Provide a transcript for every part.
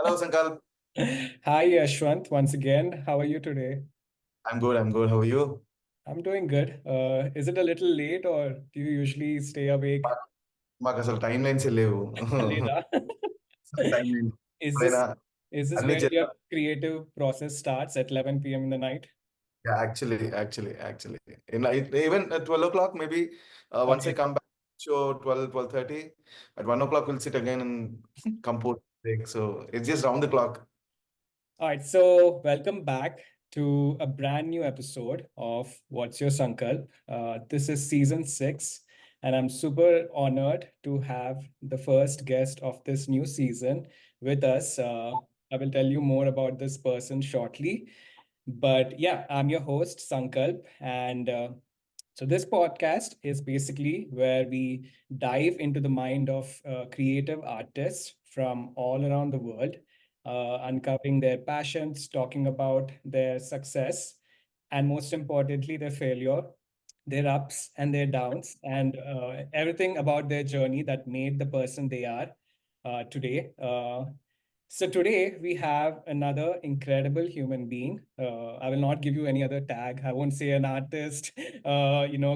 Hello, Sankalp. Hi, Yashwant, once again. How are you today? I'm good. I'm good. How are you? I'm doing good. Is it a little late or do you usually stay awake మాకు అసలు time lines లేవు. later? అసలు time line Is ఎప్పుడైనా this is this అన్ని where your creative process starts at 11 p.m. in the night? Actually even 12 o'clock maybe once I Okay. come back show 12:30 at 1 o'clock we'll sit again and compose break. So it's just round the clock. All right, so welcome back to a brand new episode of What's Your Sankalp? This is season 6, and I'm super honored to have the first guest of this new season with us. I will tell you more about this person shortly. But yeah, I'm your host, Sankalp, and so this podcast is basically where we dive into the mind of creative artists from all around the world, uncovering their passions, talking about their success, and most importantly, their failure, their ups and their downs, and everything about their journey that made the person they are today. So today we have another incredible human being. I will not give you any other tag. I won't say an artist,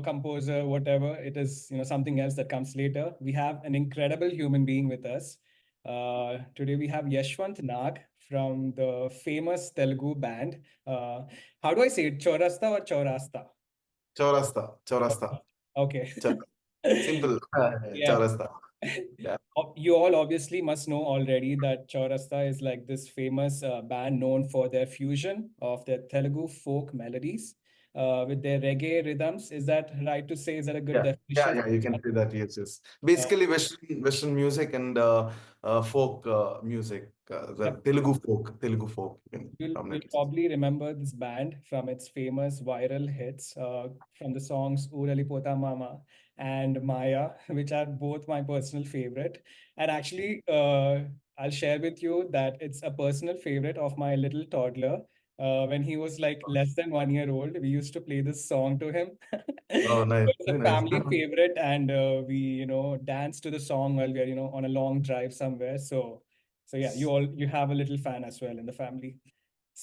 composer, whatever. It is, something else that comes later. We have an incredible human being with us. Today we have Yashwant Nag from the famous Telugu band. How do I say it? Chaurasta or Chaurasta? చౌరస్తా Okay. Simple. Yeah. చౌరస్తా. Yeah. You all obviously must know already that Chaurasta is like this famous band known for their fusion of their Telugu folk melodies with their reggae rhythms. Is that right to say? Is that a good definition? You can say that. Yes. Uh, Basically, Western music and folk music, the yep. Telugu folk, you can You'll nominate it. probably remember this band from its famous viral hits from the songs Uralipota Mama and Maya, which are both my personal favorite. And actually, I'll share with you that it's a personal favorite of my little toddler. When he was like less than 1 year old, we used to play this song to him. Oh, nice, It's a very nice. family favorite, and we, dance to the song while we're, on a long drive somewhere. So yeah, you have a little fan as well in the family.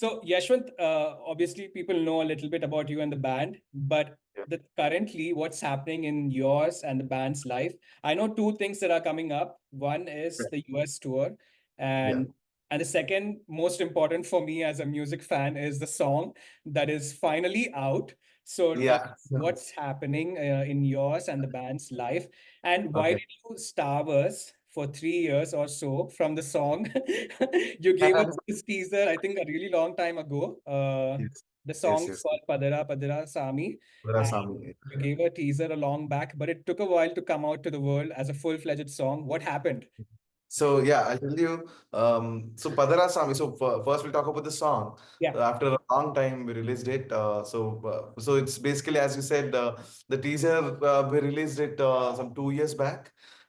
So, Yashwant, obviously people know a little bit about you and the band, but Yeah, currently what's happening in yours and the band's life? I know two things that are coming up. One is the US tour, yeah, and the second most important for me as a music fan is the song that is finally out. So, yeah. what's happening in yours and the band's life, and why Okay. did you starve us for 3 years or so from the song? You gave us this teaser, I think, a really long time ago. Yes, The yes, song is yes. called Padara Padara Sami, and Veerasamy. you gave a teaser a long back, but it took a while to come out to the world as a full-fledged song. What happened? So yeah, I'll tell you. So Padarasamy. So first we'll talk about the song. Yeah. After a long time, we released it. So it's basically as you said, the teaser we released it some 2 years back,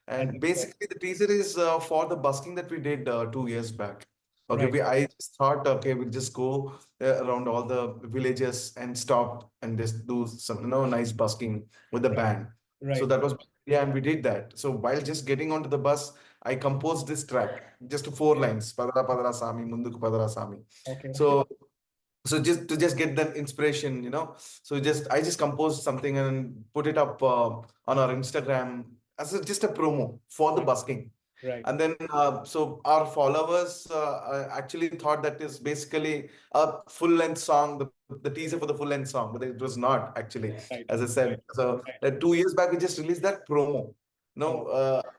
I and think so. basically the teaser is for the busking that we did 2 years back. Okay, Right. I just thought, okay, we'll just go around all the villages and stop and just do some nice busking with the Right. band. So Right. that was, yeah, and we did that. So while just getting onto the bus, I composed this track, just four Okay. lines, Padara Padara Sami, Munduku Padara Sami. Okay. So just to just get that inspiration, So I just composed something and put it up on our Instagram as just a promo for the Right. busking. Right. And then so our followers actually thought that is basically a full length song, the teaser for the full length song, but it was not actually, Right. as I said. So Right. 2 years back we just released that promo. Oh, No,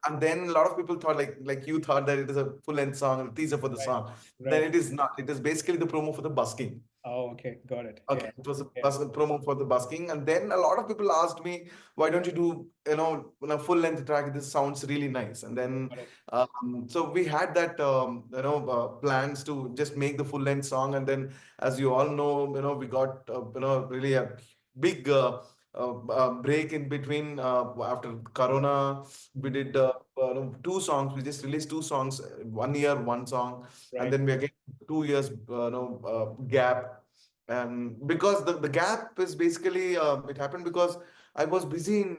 and then a lot of people thought like you thought that it is a full length song, a teaser for the right. song. Then Right. it is not. It is basically the promo for the busking. Oh, okay. Got it. Okay, Yeah. it was a Yeah. promo for the busking, and then a lot of people asked me, "Why don't you do a full length track? This sounds really nice." And then, Got it. so we had that plans to just make the full length song, and then, as you all know, we got really a big break in between after Corona. We Mhm. did two songs. We just released two songs, 1 year, one song, and Right. then we again 2 years gap, and because the gap is basically it happened because I was busy in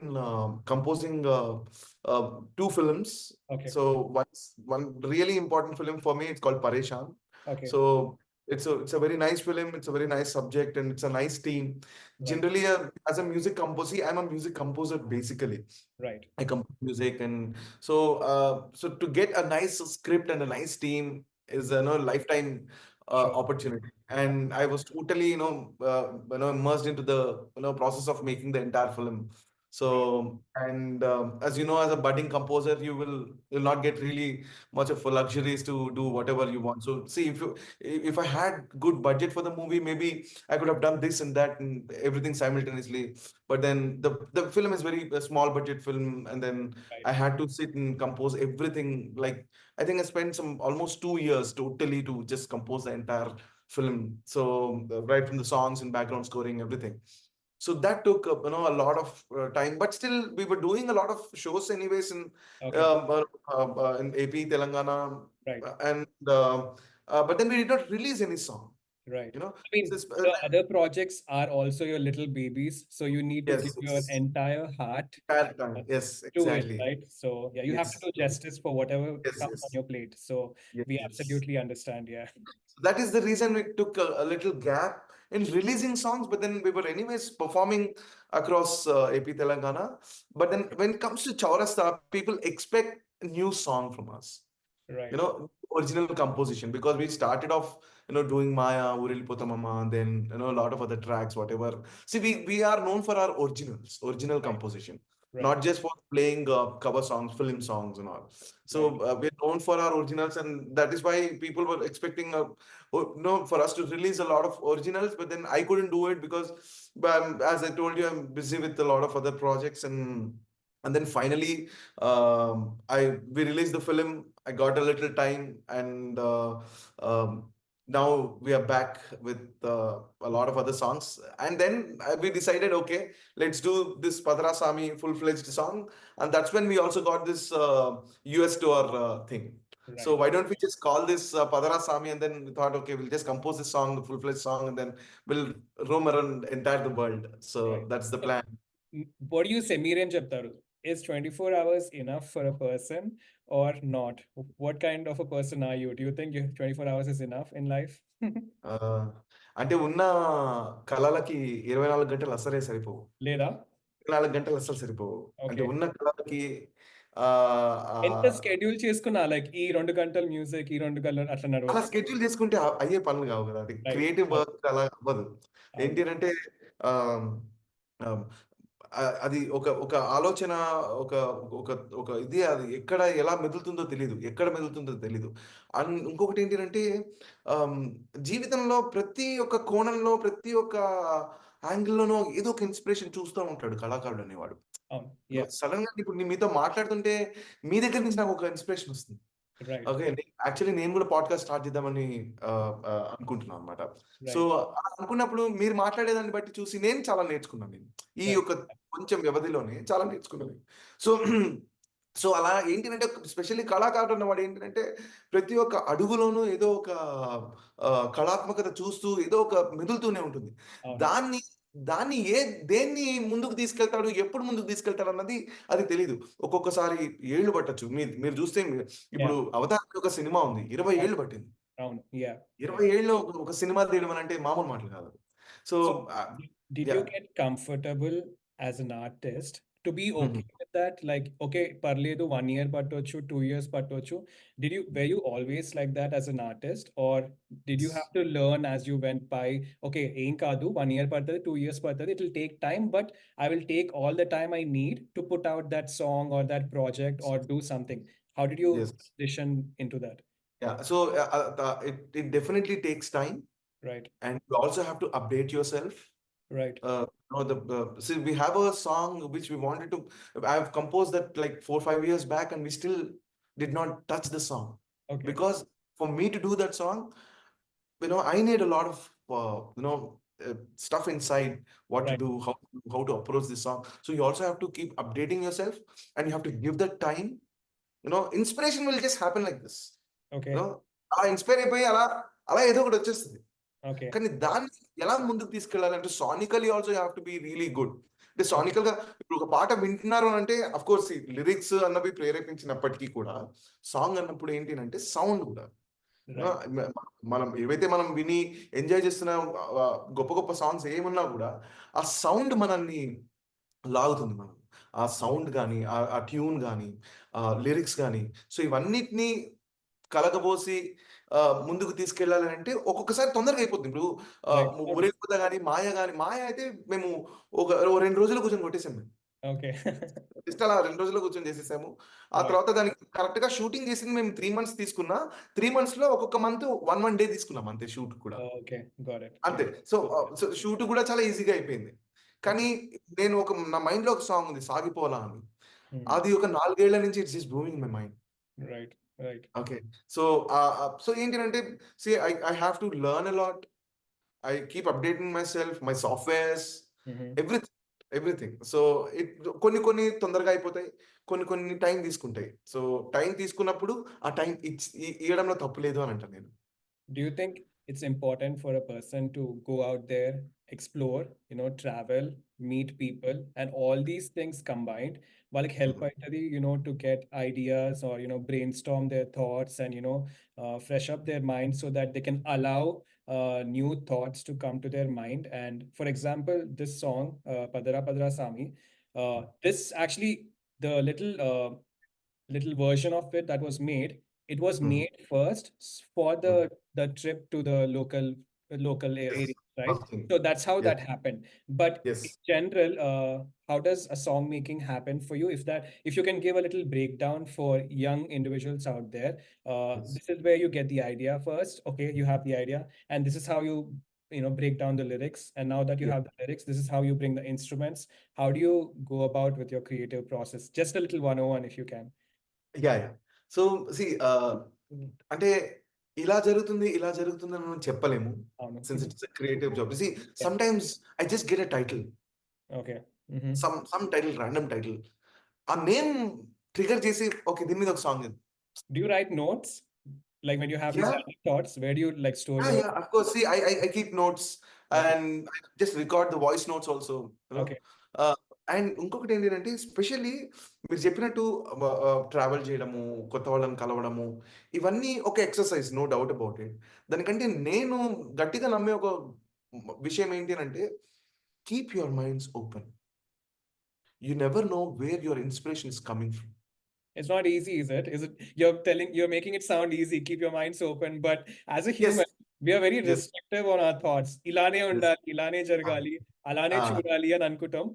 composing two films. Okay. So one really important film for me, it's called Pareshan. Okay. So it's a very nice film. It's a very nice subject, and it's a nice team. Right. Generally, as a music composer, see, I'm a music composer basically. Right. I compose music, and so to get a nice script and a nice team is lifetime Sure. opportunity. And I was totally immersed into the process of making the entire film. Right. So and as you know, as a budding composer, you'll not get really much of luxuries to do whatever you want. So see, if I had good budget for the movie, maybe I could have done this and that and everything simultaneously. But then the film is very a small budget film, and then Right. I had to sit and compose everything. Like I think I spent some almost 2 years totally to just compose the entire film. So right from the songs and background scoring, everything. So that took a lot of time, but still we were doing a lot of shows anyways Okay. in AP Telangana, Right. and but then we did not release any song. Right. You know, I mean, so the other projects are also your little babies, so you need to give yes, your it's entire heart that time. Yes, to it, exactly. right? So yeah, you have to Yes, do justice for whatever yes, comes on yes, your plate. So yes, we yes. absolutely understand. Yeah. So that is the reason we took a little gap in releasing songs, but then we were anyways performing across AP Telangana. But then when it comes to Chaurasta, people expect a new song from us. Right. Original composition, because we started off, doing Maya, Urilpotamama, then, a lot of other tracks, whatever. See, we are known for our original Right. composition, Right. not just for playing cover songs, film songs, and all. Right. So we're known for our originals, and that is why people were expecting, for us to release a lot of originals. But then I couldn't do it because, as I told you, I'm busy with a lot of other projects, and then finally, I we released the film. I got a little time, and now we are back with a lot of other songs. And then we decided, okay, let's do this Padra Sami full-fledged song, and that's when we also got this US tour thing. So Right. why don't we just call this Padara Sami, and then we thought, okay, we'll just compose this song, the full-fledged song, and then we'll roam around entire the world. Right. So that's the So, plan. what do you say, Miren Japtaru? Is 24 hours enough for a person or not? What kind of a person are you? Do you think 24 hours is enough in life? ఆ, అంటే ఉన్న కళలకి 24 గంటలు అసలే సరిపోవు. లేదా 24 గంటలు అస్సలు సరిపోవు. అంటే ఓకే. ఉన్న కళలకి ఆహ్, ఎంత ఆహ్, షెడ్యూల్ చేసుకున్నా లైక్ ఈ 2 గంటలు మ్యూజిక్, ఈ 2 గంటలు అట్లా అలా నడవదు. స్కెడ్యూల్ చేసుకుంటే అయ్యే పనులు కావు కదా! అది రైట్. క్రియేటివ్ అవును. వర్క్ అలా అవ్వదు. అవును. ఏంటి అనంటే ఆహ్, ఆహ్, అది ఒక ఒక ఆలోచన, ఒక ఒక ఒక ఇది అది ఎక్కడ ఎలా మెదులుతుందో తెలీదు. ఎక్కడ మెదులుతుందో తెలీదు. ఇంకొకటి ఏంటి అంటే ఆహ్, జీవితంలో ప్రతి ఒక్క కోణంలో, ప్రతి ఒక్క యాంగిల్‌లోనూ ఏదో ఒక ఇన్‌స్పిరేషన్ చూస్తా ఉంటాడు కళాకారుడు అనేవాడు. అవును. యాహ్! సడెన్‌గా ఇప్పుడు మీతో మాట్లాడుతుంటే మీ దగ్గర నుంచి నాకు ఒక ఇన్‌స్పిరేషన్ వస్తుంది. రైట్. ఓకే. యాక్చువల్లీ నేను కూడా పాడ్‌కాస్ట్ స్టార్ట్ చేద్దామని అనుకుంటున్నాను అన్నమాట. So, right. అలా అనుకున్నప్పుడు మీరు మాట్లాడేదాన్ని బట్టి చూసి నేను చాలా నేర్చుకున్నాను నేను. ఈ రైట్. యొక్క కొంచెం వ్యవధిలోనే చాలా నేర్చుకున్నాను. సో, సో అలా ఏంటినంటే స్పెషల్లీ కళాకారుడు అన్నవాడు ఏంటంటే ప్రతి ఒక్క అడుగులోనూ ఏదో ఒక కళాత్మకత చూస్తూ ఏదో ఒక మెదులుతూనే ఉంటుంది. అవును. దాన్ని దాన్ని దేన్ని ముందుకు తీసుకెళ్తాడు, ఎప్పుడు ముందుకు తీసుకెళ్తాడన్నది అది తెలీదు. ఒక్కొక్కసారి ఏళ్ళు పట్టొచ్చు. మీరు మీరు చూస్తే ఇప్పుడు యాహ్! 'అవతార్' అని ఒక సినిమా ఉంది. 20 అవును. ఏళ్ళు పట్టింది. అవును. యాహ్! యాహ్! 20 ఏళ్ళు ఒక సినిమా తీయడం అనంటే మామూలు మాటలు కాదు. సో, So, ఆహ్, did you yeah! get comfortable as an artist to be హుహు. okay with that? Like, okay, parledu 1 year పట్టొచ్చు, 2 years పట్టొచ్చు. Were you always like that as an artist, or did you have to learn as you went by? Okay, ఏం కాదు, 1 year పడుతుంది, 2 years పడుతుంది. It will take time, but I will take all the time I need to put out that song or that project or do something. How did you Yes. transition into that? Yeah. So it definitely takes time, Right. and you also have to update yourself. Right. See, we have a song which we wanted to. I've composed that like 4 5 years back, and we still did not touch the song Okay. because for me to do that song, I need a lot of stuff inside, what to Right. do, how to approach this song. So you also have to keep updating yourself, and you have to give that time. Inspiration will just happen like this. Okay. అలా inspire అయిపోయి అలా అలా ఏదో ఒకటి వచ్చేస్తుంది. Okay. కానీ దాన్ని ఎలా ముందుకు తీసుకెళ్ళాలంటే sonically also you have to be really good. అంటే ఓకే. సానికల్‌గా ఇప్పుడు ఒక పాట వింటున్నారు అంటే ఆఫ్‌కోర్స్ ఈ లిరిక్స్ అన్నవి ప్రేరేపించినప్పటికీ కూడా సాంగ్ అన్నప్పుడు ఏంటి అనంటే సౌండ్ గూడా. ఆ! రైట్. మనం ఏవైతే మనం విని ఎంజాయ్ చేస్తున్న గొప్ప గొప్ప సాంగ్స్ ఏమున్నా గూడా ఆ సౌండ్ మనల్ని లాగుతుంది మనం. ఆ సౌండ్ గాని, ఆ ట్యూన్ గాని, లిరిక్స్ గాని, సో ఇవన్నిటిని కలగబోసి ముందుకు తీసుకెళ్ళాలనంటే ఒక్కొక్కసారి తొందరగా అయిపోద్ది. ఇప్పుడు రైట్. అవును. 'ఊరేగిపోతా' గాని, 'మాయ' గాని, 'మాయ' అయితే మేము ఓ 2 రోజుల్లో కూర్చొని కొట్టేసాం మేము. ఓకే. జస్ట్ అలా 2 రోజుల్లో కూర్చొని చేసేసాము. ఆ రైట్. తర్వాత దానికి కరెక్ట్‌గా షూటింగ్ చేసింది మేము 3 మంత్స్ తీసుకున్నా. 3 మంత్స్‌లో ఒక్కొక్క మంత్ 1 డే తీసుకున్నాం అంతే షూట్ కూడా. ఓకే. Got it. అంతే. యాహ్! సో షూట్ కూడా చాలా ఈజీగా అయిపోయింది. కానీ ఓకే. నా మైండ్‌లో ఒక సాంగ్ ఉంది 'సాగిపోలా' అని. హ్మ్. అది ఒక 4 ఏళ్ల నుంచి it's just brewing my mind. Right. Right. Okay. So, so ఏంటినంటే I have to learn a lot. I keep updating myself, my softwares, హుహు. Everything, everything. సో, ఇట్ కొన్ని కొన్ని తొందరగా అయిపోతాయి. కొన్ని కొన్ని టైం తీసుకుంటాయి. సో, టైం తీసుకున్నప్పుడు ఆ టైం ఇయ్యడంలో తప్పు లేదు అని అంటాను నేను. Do you think it's important for a person to go out there, explore, travel, meet people, and all these things combined? వాళ్ళకి హెల్ప్ హుహు. అవుతుంది to get ideas or brainstorm their thoughts and fresh up their mind so that they can allow new thoughts to come to their mind. And for example, this song, Padara Padara Sami, this actually the little version of it that was made, it was హ్మ్. made first for హ్మ్. the trip to the local yes. area, right? First thing. So that's how that yes. happened. But yes. in general, how does a song making happen for you? If you can give a little breakdown for young individuals out there, yes. this is where you get the idea first. Okay, you have the idea, and this is how you break down the lyrics. And now that you yeah! have the lyrics, this is how you bring the instruments. How do you go about with your creative process? Just a little 101 if you can. Yeah! So, see అంటే ఇలా జరుగుతుందని మనం చెప్పలేము. అవును. Since it's a creative job. Yeah. Sometimes I just get a title. Okay. Mhm. Some title, random title. ఆ name trigger చేసి okay. దీని మీద ఒక సాంగ్ ఇది. Do you write notes? Like when you have these yeah! random thoughts, where do you like store your? Yeah! Of course. I keep notes Okay. And I just record the voice notes also. Okay. ఆహ్, and ఇంకొకటి ఏంటిదంటే specially మీరు చెప్పినట్టు travel చేయడము, కొత్త వాళ్ళని కలవడము, ఇవన్నీ ఒక exercise, no doubt about it. దానికంటే నేను గట్టిగా నమ్మే ఒక విషయం ఏంటి అనంటే keep your minds open. You never know where your inspiration is coming from. It's not easy, is it? Is it you're making it sound easy, keep your minds open, but as a yes. human, we are very yes. restrictive on our thoughts. ఇలానే yes. ఉండాలి, ఇలానే ఆ! జరగాలి, అలానే ఆ! చూడాలి అని అనుకుంటాం.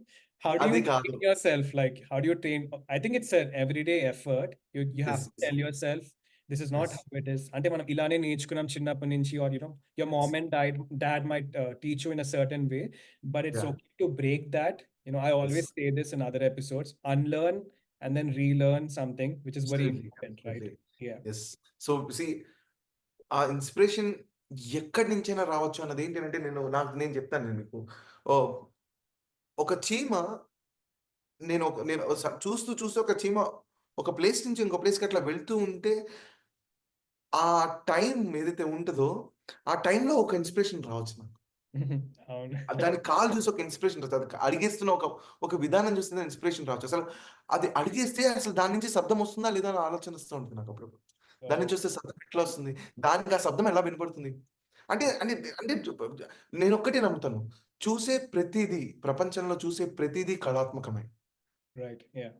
How do you అది కాదు. train yourself? Like, how do you train? I think it's an everyday effort. You have yes. to yes. tell yourself, this is not yes. how it is. అంటే మనం ఇలానే నేర్చుకున్నాం చిన్నప్పటి నుంచి, or your mom and dad might teach you in a certain way, but it's yeah! okay to break that. I yes. always say this in other episodes, unlearn and then relearn something, which is very absolutely. important, right? Absolutely. Yeah. Yes. So, ఆ inspiration ఎక్కడి నుంచైనా రావచ్చు అన్నది ఏంటి అంటే నేను చెప్తాను మీకు. ఓహ్! ఒక చీమ నేను చూస్తూ ఒక చీమ ఒక ప్లేస్ నుంచి ఇంకో ప్లేస్‌కి అట్లా వెళ్తూ ఉంటే, ఆ టైం ఏదైతే ఉంటదో, ఆ టైంలో ఒక ఇన్‌స్పిరేషన్ రావచ్చు నాకు. అవును. దాని కాలు చూసి ఒక ఇన్‌స్పిరేషన్ వస్తది. అది అడిగేస్తున్న ఒక విధానం చూస్తే ఇన్‌స్పిరేషన్ రావచ్చు. అది అడిగేస్తే అసలు దాని నుంచి శబ్దం వస్తుందా లేదా అని ఆలోచన వస్తూ ఉంటుంది నాకు అప్పుడప్పుడు. దాని Oh, నుంచి వస్తే శబ్దం ఎట్లా వస్తుంది? దానికి ఆ శబ్దం ఎలా వినపడుతుంది? అంటే అంటే అంటే నేనొక్కటే నమ్ముతాను. ప్రపంచంలో చూసే ప్రతీదీ కళాత్మకమే. right. Yeah.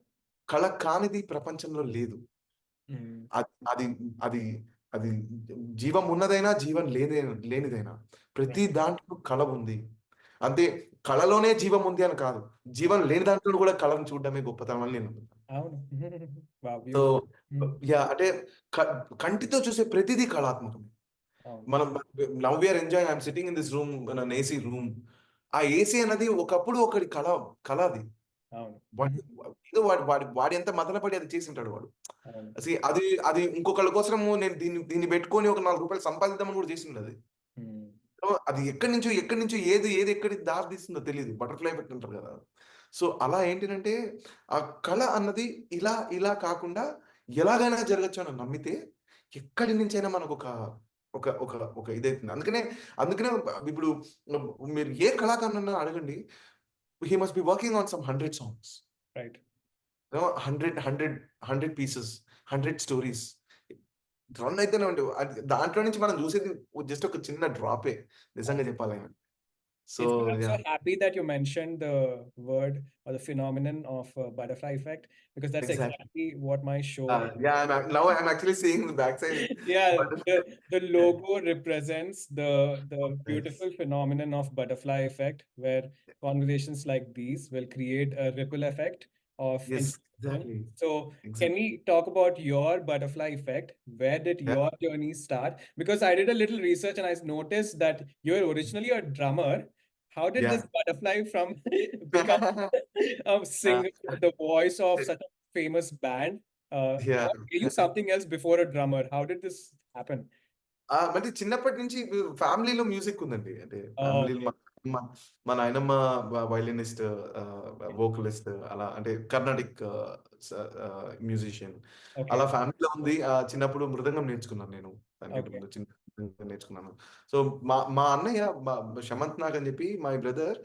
కళ కానిది ప్రపంచంలో లేదు. Mm, అది అది అది అది జీవం ఉన్నదైనా, జీవం లేనిదైనా right. ప్రతి దాంట్లో కళ ఉంది. అంతే, కళలోనే జీవం ఉంది అని కాదు. జీవం లేని దాంట్లో కూడా కళను చూడడమే గొప్పతనం అని నేను నమ్ముతాను. అవును. Wow, so, beautiful. Mm, అంటే క కంటితో చూసే ప్రతీదీ కళాత్మకమే. అవును. మనం now we are enjoying, I am sitting in this room in an AC room. ఆ ఏసీ అన్నది ఒకప్పుడు ఒకడి కళ అది. అవును. వాడు ఏదో వాడి ఎంత మదనపడి అది చేసుంటాడు వాడు. అవును. అది అది ఇంకొకళ్ళ కోసము నేను దీన్ని దీన్ని పెట్టుకొని ఒక రూ. 4 సంపాదిద్దామని కూడా చేసుండదు. Mm, సో, అది ఎక్కడి నుంచో ఏది ఎక్కడికి దారి తీస్తుందో తెలీదు. బటర్‌ఫ్లై ఎఫెక్ట్ అంటారు గదా! సో, అలా ఏంటిదంటే, ఆ కళ అన్నది ఇలా కాకుండా ఎలాగైనా జరగొచ్చు అని నమ్మితే, ఎక్కడి నుంచైనా మనకొక ఒక ఒక ఒక ఇదైతుంది. అందుకనే ఇప్పుడు మీరు ఏ కళాకారుడినైనా అడగండి. he must be working on some 100 songs. Right. 100 pieces, 100 stories run అయితేనే ఉంటాయి. దాంట్లో నుంచి మనం చూసేది జస్ట్ ఒక చిన్న డ్రాపే నిజంగా చెప్పాలంటే. So It's, I'm so yeah! happy that you mentioned the word or the phenomenon of butterfly effect, because that's exactly. exactly what my show is. Yeah! Now I'm actually seeing the back side Yeah, butterfly. the logo represents the yes. beautiful phenomenon of butterfly effect, where conversations like these will create a ripple effect of yes. inspiration. Exactly. So, can exactly. we talk about your butterfly effect? Where did yeah! your journey start? Because I did a little research and I noticed that you were originally a drummer. How did this yeah! butterfly from become a singer, the voice of such a famous band? Yeah! Were you something else before a drummer? How did this happen? అంటే చిన్నప్పటి నుంచి ఫ్యామిలీలో music ఉందండి. అంటే Oh, ఫ్యామిలీలో okay. మా మా నాయనమ్మ వయలినిస్ట్, వోకలిస్ట్ అలా అంటే కర్ణాటిక్ స మ్యూజిషియన్. Okay. అలా ఫ్యామిలీలో ఉంది. చిన్నప్పుడు మృదంగం నేర్చుకున్నాను నేను. దానికంటే Okay. ముందు చిన్నగా నేర్చుకున్నాను. సో, మా మా అన్నయ్య శమంత్ నాగ్ అని చెప్పి my brother,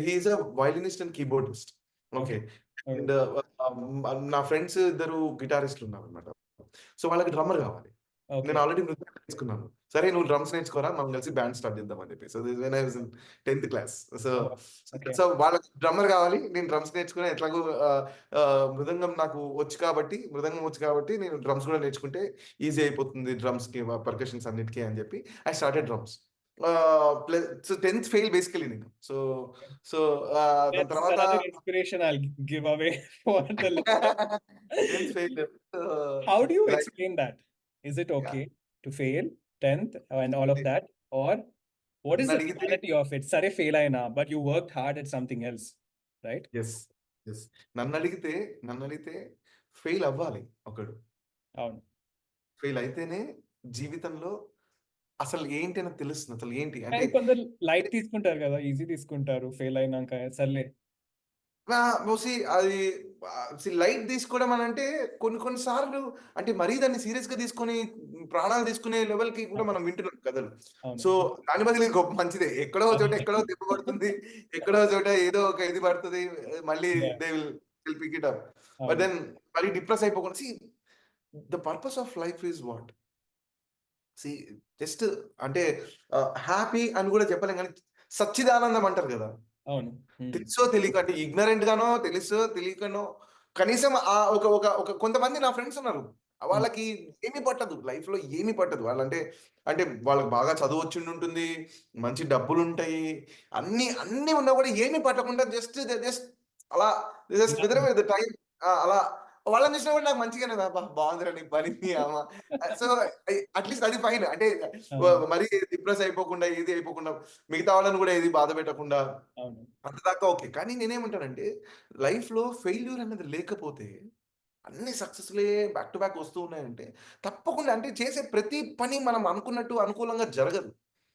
he is a violinist and keyboardist. Okay. Okay. Okay. And నా ఫ్రెండ్స్ ఇద్దరు గిటారిస్ట్‌లు ఉన్నారన్నమాట. సో, వాళ్ళకి డ్రమ్మర్ కావాలి. నేను Okay. ఆల్రెడీ మృదంగం నేర్చుకున్నాను. సరే నువ్వు డ్రమ్స్ నేర్చుకోరా మనం కలిసి బ్యాండ్ స్టార్ట్ చేద్దాం అని చెప్పి. So this when I was in 10థ్ class. So Oh, okay. So వాళ్ళకి డ్రమ్మర్ కావాలి. నేను డ్రమ్స్ నేర్చుకుని ఎట్లాగో మృదంగం నాకు వచ్చు కాబట్టి, మృదంగం వచ్చు కాబట్టి నేను డ్రమ్స్ కూడా నేర్చుకుంటే ఈజీ అయిపోతుంది డ్రమ్స్‌కి, పర్కషన్స్ అన్నిటికి అని చెప్పి ఐ స్టార్టెడ్ డ్రమ్స్. సో 10థ్ ఫెయిల్ బేసికల్లీ నేను. సో సో దాని That's తర్వాత another inspiration I'll give away for the listeners. 10థ్ fail. How do you like explain that? Is it yeah! okay to fail 10th and all of that? Or what is the నన్నడిగితే reality of it? Sare fail aina, but you worked hard at something else, right? Yes. Yes. నన్నడిగితే నన్నడిగితే fail అవ్వాలి ఒకడు. అవును. Fail అయితేనే జీవితంలో అసలు ఏంటి అని తెలుస్తుంది. అసలు ఏంటి అంటే కానీ కొందరు లైట్ తీసుకుంటారు కదా! ఈజీ తీసుకుంటారు. ఫెయిల్ అయినాక సర్లే. అది లైట్ తీసుకోవడం అనంటే కొన్ని కొన్ని సార్లు అంటే మరీ దాన్ని సీరియస్‌గా తీసుకొని ప్రాణాలు తీసుకునే లెవెల్‌కి కూడా అవును. మనం వింటున్నాం కథలు. అవును. సో, దాని బదులు గొప్ప మంచిదే. ఎక్కడో చోట ఎక్కడో దెబ్బ పడుతుంది. ఎక్కడో చోట ఏదో ఒక ఇది పడతది. మళ్ళీ yeah! They will pick it up. But అవును. దెన్ మరి డిప్రెస్ అయిపోకుండా the purpose of life is what? See just అంటే హ్యాపీ అని గూడా చెప్పలేం గానీ, సచ్చిదానందం అంటారు గదా! అవును. హ్మ్. తెలుసో తెలియకో అంటే ఇగ్నరెంట్ గానో, తెలుసో తెలియకనో కనీసం ఒక ఒక ఒక కొంతమంది నా ఫ్రెండ్స్ ఉన్నారు. హ్మ్. వాళ్ళకి ఏమి పట్టదు. లైఫ్‌లో ఏమి పట్టదు. వాళ్ళంటే అంటే వాళ్ళకి బాగా చదువొచ్చుండుంటుంది. మంచి డబ్బులుంటాయి. అన్నీ ఉన్నా గూడా ఏమి పట్టకుండా జస్ట్ అలా జస్ట్ ఇలా విథర్ విత్ టైమ్ అలా వాళ్ళని చూసినా గూడా నాకు మంచిగానే అబ్బా! బావుందిరా నీ పని నీ అమ్మ. సో, అట్‌లీస్ట్ అది ఫైన్. అంటే అవును. మరీ డిప్రెస్ అయిపోకుండా, ఏది అయిపోకుండా మిగతా వాళ్ళని గూడా ఏది బాధ పెట్టకుండా అవును. అంతదాకా ఓకే. కానీ నేనేమంటానంటే, లైఫ్‌లో ఫెయిల్యూర్ అనేది లేకపోతే, అన్ని సక్సెస్‌లే బ్యాక్ టు బ్యాక్ వస్తూ ఉన్నాయంటే, తప్పకుండా అంటే చేసే ప్రతి పని మనం అనుకున్నట్టు అనుకూలంగా జరగదు.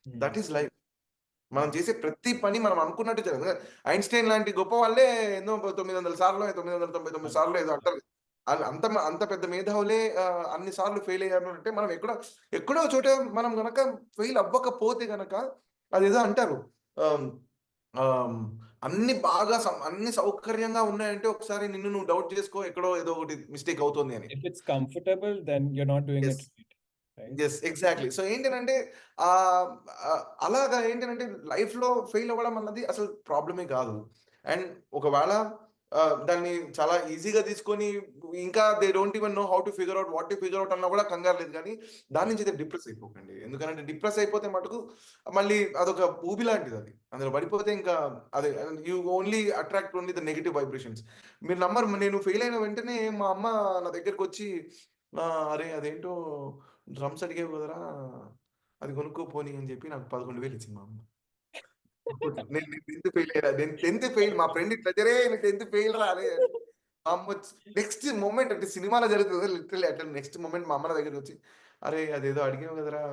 హ్మ్. That is life. మనం హ్మ్. చేసే ప్రతి పని మనం అనుకున్నట్టు జరగదు. ఐన్‌స్టైన్ లాంటి గొప్ప వాళ్ళే ఎన్నో 900 సార్లో, 999 అవును. సార్లో ఏదో అంటారు. ఆళ్ళు అంత పెద్ద మేధావులే అన్ని సార్లు ఫెయిల్ అయ్యారు అంటే, మనం ఎక్కడో చోట మనం గనక ఫెయిల్ అవ్వకపోతే గనక అదేదో అంటారు. ఆహ్, ఆహ్, అన్ని సౌకర్యంగా ఉన్నాయంటే ఒకసారి నిన్ను నువ్వు డౌట్ చేసుకో ఎక్కడో ఏదో ఒకటి మిస్టేక్ అవుతుంది అని. If it's comfortable, then you're not doing yes. it right. Right? Yes. Exactly. So, ఏంటనంటే అలాగా ఏంటనంటే లైఫ్‌లో ఫెయిల్ అవ్వడం అన్నది అసలు ప్రాబ్లమే కాదు. అండ్ ఒకవేళ దాన్ని చాలా ఈజీగా తీసుకొని ఇంకా they don't even know how to figure out, what to figure out అన్నా కూడా కంగారు లేదు గానీ, దాని నుంచి అయితే డిప్రెస్ అయిపోకండి. ఎందుకనంటే డిప్రెస్ అయిపోతే మటుకు మళ్ళీ అదొక ఊబి లాంటిదది. అందులో పడిపోతే ఇంకా అదే you only attract only the negative vibrations. మీరు నమ్మరు నేను ఫెయిల్ అయిన వెంటనే మా అమ్మ నా దగ్గరకొచ్చి "అరే! అదేంటో డ్రమ్స్ అడిగావు కదరా! అది కొనుక్కో పోనీ" అని చెప్పి నాకు 11,000 ఇచ్చింది మా అమ్మ. అప్పట్లో నేను నేను 10థ్ ఫెయిల్ అయ్యా. నేను 10థ్ ఫెయిల్ మా ఫ్రెండ్ ఇట్లా "అరేయ్! నువ్వు 10థ్ ఫెయిల్ రా అరేయ్" అంటే మా అమ్మొచ్చి నెక్స్ట్ మొమెంట్ అంటే సినిమాలో జరుగుతది కదా! లిటరల్లీ అట్లా నెక్స్ట్ మొమెంట్ మా అమ్మ నా దగ్గరికొచ్చి "అరేయ్! అదేదో అడిగావు కదరా!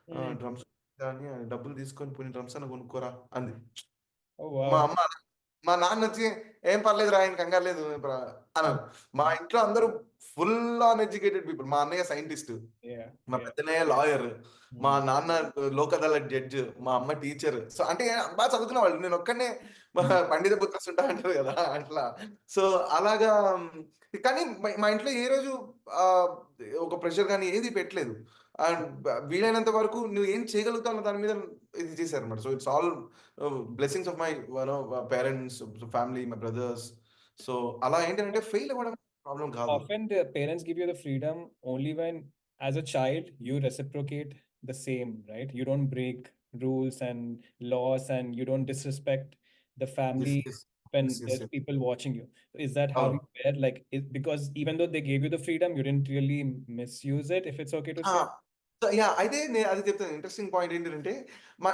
హ్మ్. డ్రమ్స్ అని డబ్బులు తీసుకొని పోనీ డ్రమ్స్ అన్నా కొనుక్కోరా" అంది. Oh, మా wow. అమ్మ మా నాన్న వచ్చి ఏం పర్లేదురా, ఏం కంగారు లేదు అన్నారు. మా ఇంట్లో అందరూ ఫుల్ ఆన్ ఎడ్యుకేటెడ్ పీపుల్. మా అన్నయ్య సైంటిస్ట్, Yeah, మా yeah. పెద్దన్నయ్య లాయర్, మా Mm. నాన్న లోక్ అదాలత్ జడ్జ్, మా అమ్మ టీచర్. సో అంటే బాగా చదువుకున్న వాళ్ళు. నేను ఒక్కనే Mm. పండిత పుత్ర సుంఠ అంటారు కదా అట్లా. సో అలాగా కానీ మా ఇంట్లో ఏ రోజు ఆ, ఒక ప్రెషర్ కానీ ఏది పెట్టలేదు. అండ్ వీలైనంత వరకు నువ్వు ఏం చేయగలుగుతావు అన్న దాని మీద ఇది చేశారన్నమాట. So it's all blessings of my parents, family, my brothers. So అలా ఏంటంటే ఫెయిల్ అవ్వడం ప్రాబ్లం కాదు. Often the parents give you the freedom only when, as a child, you reciprocate the same, right? You don't break rules and laws and you don't disrespect the Yes, family yes, when yes, yes, there's yes. people watching you. Is that how you అవును. were? Like, because even though they gave you the freedom, you didn't really misuse it, if it's okay to ఆ! say? So yeah! అయితే నేను అది చెప్తాను. Interesting point ఏంటంటే,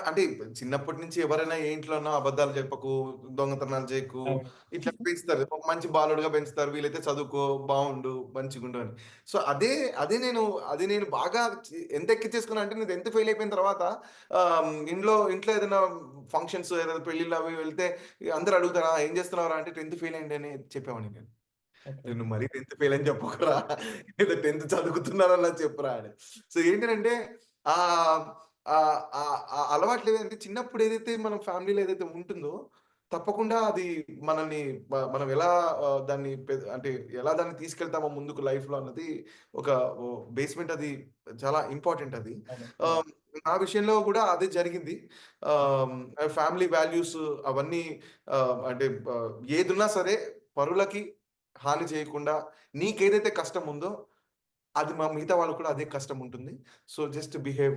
అంటే చిన్నప్పటి నుంచి ఎవరైనా ఏ ఇంట్లోనో అబద్ధాలు చెప్పకు, దొంగతనాలు చేయకు, అవును. ఇట్లా పెంచుతారు. ఒక మంచి బాలుడుగా పెంచుతారు. వీలైతే చదువుకో, బావుండు, మంచిగుండు అని. సో అదే నేను బాగా ఎంత ఎక్కించేసుకున్నా అంటే, నేను 10థ్ ఫెయిల్ అయిపోయిన తర్వాత ఇంట్లో ఏదైనా ఫంక్షన్స్, ఏదైనా పెళ్ళిళ్ళు అవి వెళ్తే అందరూ అడుగుతారు, "ఏం చేస్తున్నావురా?" అంటే 10థ్ ఫెయిల్ అయ్యిండి అని చెప్పేవాడిని నేను. Okay. నేను మరీ 10థ్ ఫెయిల్ అని చెప్పకురా. ఏదో 10థ్ చదువుకుతున్నానలా చెప్పురా అని. సో ఏంటంటే ఆహ్, ఆ అలవాట్లు ఏదైతే చిన్నప్పుడు ఏదైతే మన ఫ్యామిలీలో ఏదైతే ఉంటుందో, తప్పకుండా అది మనల్ని మనం ఎలా దాన్ని అంటే ఎలా దాన్ని తీసుకెళ్తామో ముందుకు లైఫ్‌లో అన్నది ఒక బేస్‌మెంట్ అది చాలా ఇంపార్టెంట్ అది. అవును. ఆహ్, నా విషయంలో కూడా అదే జరిగింది. ఆహ్, ఫ్యామిలీ వాల్యూస్ అవన్నీ అంటే ఏదున్నా సరే పరులకి హాని చేయకుండా నీకేదైతే కష్టం ఉందో, అది మిగతా వాళ్ళకి కూడా అదే కష్టం ఉంటుంది. So, just behave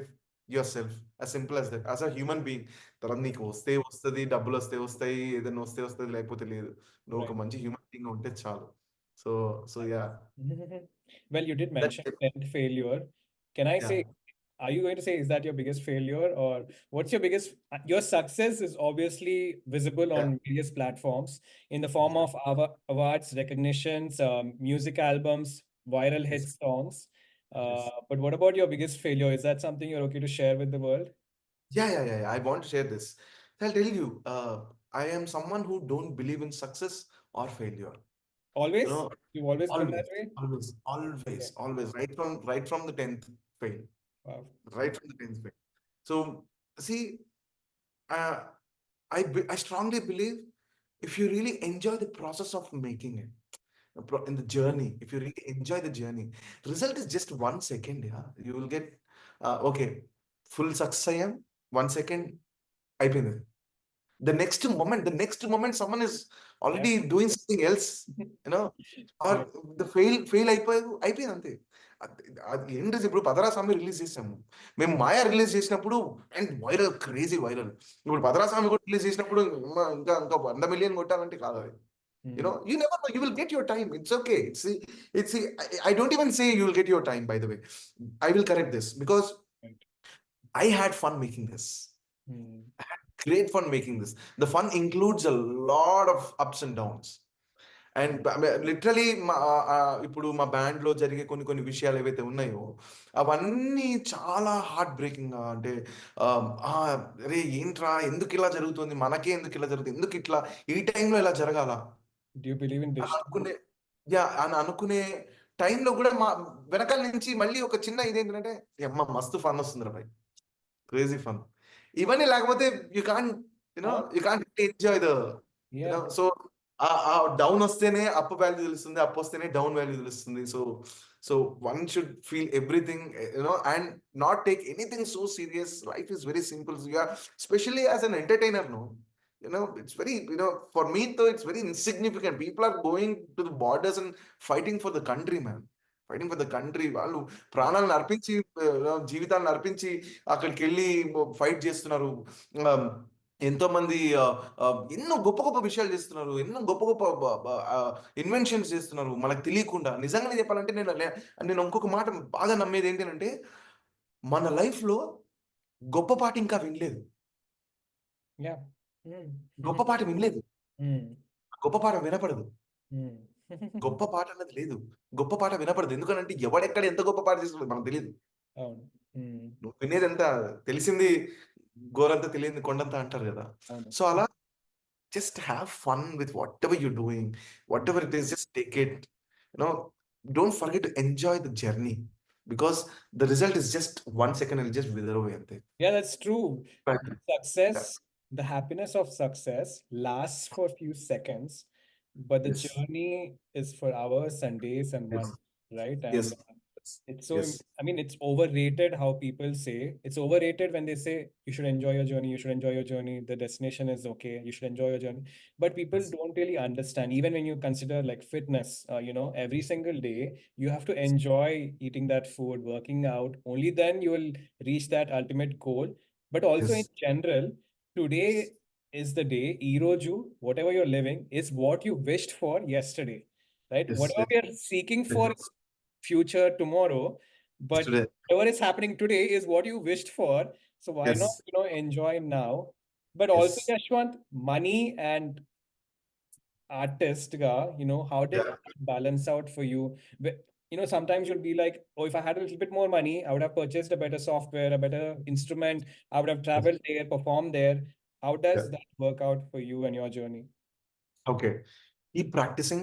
yourself. As simple as that. As a human being. తర్వాత నీకు వస్తే వస్తది, డబ్బులొస్తే వస్తాయి, ఏదైనా వస్తే వస్తది, లేకపోతే లేదు. నువ్వు ఒక Right. మంచి హ్యూమన్ బీయింగ్‌గా ఉంటే చాలు. So, so yeah! Well, you did that's mention it. 10th failure. Can I yeah! say, are you going to say, is that your biggest failure, or what's your biggest, your success is obviously visible yeah! on various platforms in the form exactly. of awards, recognitions, music albums, viral yes. hit songs. Yes. But what about your biggest failure? Is that something you're okay to share with the world? Yeah. I want to share this. I'll tell you, I am someone who don't believe in success or failure. You Always? know, You've always been always, that way? always, Okay. always, right from the 10th fail, Wow. right from the 10th fail. So, see, uh, I strongly believe if you really enjoy the process of making it, in the journey, if you really enjoy the journey, result is just 1 second. Yeah, you will get okay, full success. I am 1 second. అయిపోయింది. The next moment someone is Yeah. already doing something else, you know, or Right. the fail అయిపోయింది అంతే. అది end ఇప్పుడు 'పదరాసామి' release చేసాము. మేము 'మాయ' release చేసినప్పుడు and viral, crazy viral. ఇప్పుడు 'పదరాసామి' కూడా రిలీజ్ చేసినప్పుడు ఇంకా 100,000,000 కొట్టాలంటే కాదది. You Hmm. know, you never know. You will get your time. It's okay. I don't even say you will get your time, by the way. I will correct this because Right. I had fun making this. Hmm. Great fun making this. The fun includes a lot of ups and downs. And literally ఇప్పుడు మా బ్యాండ్‌లో జరిగే కొన్ని విషయాలు ఏవైతే ఉన్నాయో, అవన్నీ చాలా హార్ట్ బ్రేకింగ్‌గా అంటే అరే! ఏంట్రా ఎందుకిలా జరుగుతుంది? మనకే ఎందుకిలా జరుగుతుంది? ఎందుకిట్లా? ఈ టైంలో ఇలా జరగాలా? Do you believe in అని digital? అనుకునే అని అనుకునే టైంలో గూడా వెనకాల నుంచి మళ్ళీ ఒక చిన్న ఇదేంటంటే, యమ్మ మస్తు ఫన్నొస్తుందిరా భాయ్. Crazy fun. ఇవన్నీ లేకపోతే you can't Huh? You can't enjoy the Yeah. So ఆ డౌన్ వస్తేనే అప్ వాల్యూ తెలుస్తుంది. అప్ వస్తేనే డౌన్ వాల్యూ తెలుస్తుంది. So one should feel everything and not take anything so serious. Life is very simple. You are specially as an entertainer it's very, for me though, it's very insignificant. People are going to the borders and fighting for the country, man. Fighting for the country. వాళ్ళు ప్రాణాలను అర్పించి జీవితాలను అర్పించి అక్కడికెళ్ళి fight చేస్తున్నారు. ఆహ్, ఎంతోమంది ఎన్నో గొప్ప గొప్ప విషయాలు చేస్తున్నారు. ఎన్నో గొప్ప గొప్ప ఇన్వెన్షన్స్ చేస్తున్నారు మనకు తెలియకుండా. నిజంగానే చెప్పాలంటే నేను ఇంకొక మాట బాగా నమ్మేది ఏంటనంటే, మన లైఫ్‌లో గొప్ప పాట ఇంకా వినలేదు. Yeah. Mm. గొప్ప పాట వినలేదు. Mm. గొప్ప పాట వినపడదు. Mm. గొప్ప పాట అన్నది లేదు. గొప్ప పాట వినపడదు. ఎందుకనంటే ఎవడెక్కడ ఎంత గొప్ప పాట చేస్తున్నాడో మనకు తెలీదు. అవును. హ్మ్. నువ్వు వినేదెంత తెలిసింది గోరంత తెలియనిది కొండంత అంటారు గదా! అవును. సో, అలా just have fun with whatever you're doing, whatever it is, just take it. You know, don't forget to enjoy the journey because the result is just 1 second and just wither away. And Yeah, that's true. right. The Yeah. success, the happiness of success lasts for a few seconds, but the Yes. journey is for hours and days and Yes. months, right? And Yes. Yes. it's Yes. I mean, it's overrated how people say it's overrated when they say you should enjoy your journey, you should enjoy your journey, the destination is okay, you should enjoy your journey. But people Yes. don't really understand, even when you consider like fitness, every single day you have to enjoy eating that food, working out, only then you will reach that ultimate goal. But also in Yes. general, today is the day, Iroju, whatever you're living, is what you wished for yesterday, right? Yes. Whatever we are seeking for Yes. is future tomorrow, but Today. whatever is happening today is what you wished for. So why not, Yes. enjoy now? But also, Yes. Yashwant, money and artist ga, how did Yeah. it balance out for you? Sometimes you'll be like, oh, if I had a little bit more money, I would have purchased a better software, a better instrument, I would have Yes. traveled there, performed there. How Yeah. does that work out for you and your journey? Okay. Keep practicing.